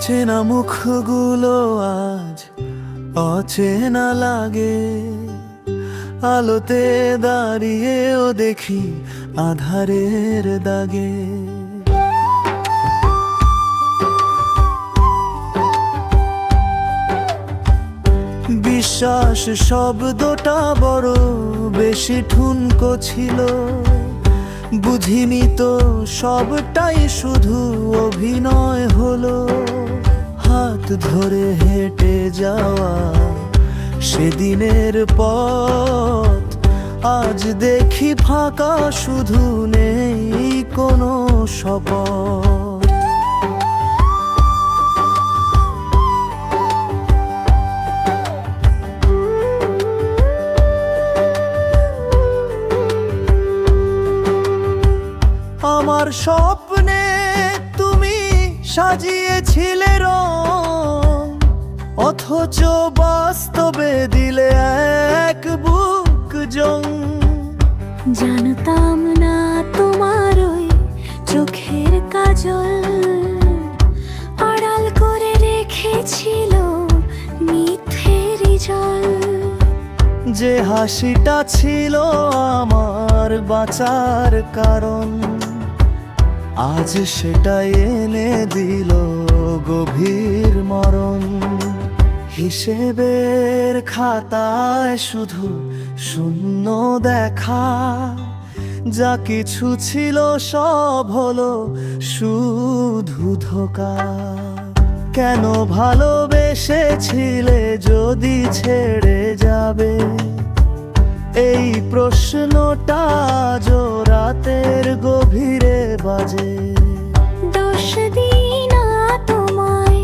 চেনা মুখগুলো আজ অচেনা লাগে, আলোতে দাঁড়িয়েও দেখি আধারের দাগে। বিশ্বাস শব্দটা বড় বেশি ঠুনকো ছিল, বুঝিনি তো সবটাই শুধু অভিনয় হলো। হাত ধরে হেঁটে যাওয়া সেদিনের পথ আজ দেখি ফাঁকা, শুধু নেই কোনো শপথ। আমার স্বপ্নে তুমি সাজিয়েছিলে রং, অথচ বাস্তবে দিলে এক বুক জং। জানতাম না তোমার ওই চোখের কাজল আড়াল করে রেখেছিল মিথ্যেরই জল। যে হাসিটা ছিল আমার বাঁচার কারণ, আজ সেটাই এনে দিল গভীর মরণ। হিসেবের খাতায় শুধু শূন্য দেখা, যা কিছু ছিল সব হলো শুধু ধোঁকা। কেন ভালোবেসেছিলে যদি ছেড়ে যাবে, এই প্রশ্নটা রাতের গভীরে বাজে। দোষ দিই না তোমায়,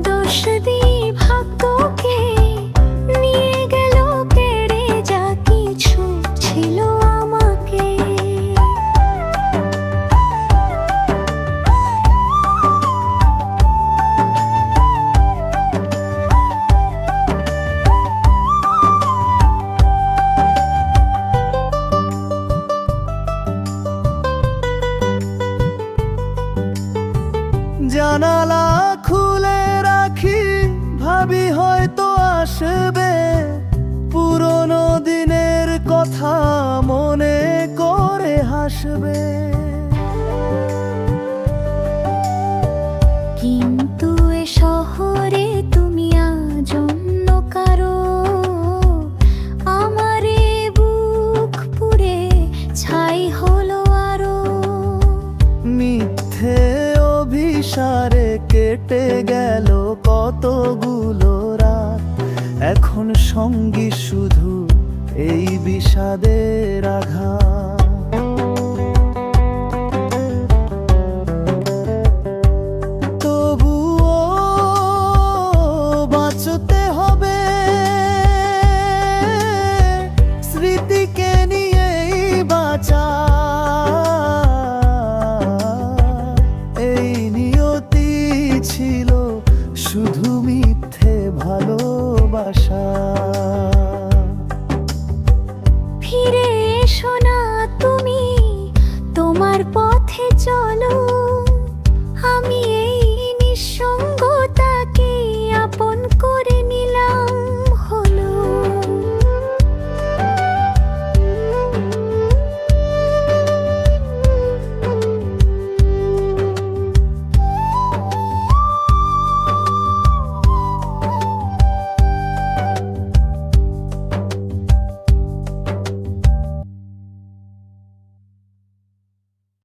দোষ দিই ভাগ্যকে, নিয়ে গেল কেড়ে যা কিছু ছিল আমাকে। জানালা খুলে রাখি, ভাবি হয়তো আসবে, পুরনো দিনের কথা মনে করে হাসবে। কিন্তু এ শহরে তুমি আজ অন্য কারো, আমারে বুক পুড়ে ছাই হলো আরো। মিথ্যে অভিসারে কেটে গেল কতগুলো রাত, এখন সঙ্গী শুধু এই বিষাদের আঘাত। তবুও বাঁচতে হবে, স্মৃতিকে নিয়েই বাঁচা। এই নিয়তি ছিল শুধু মিথ্যে ভালোবাসা।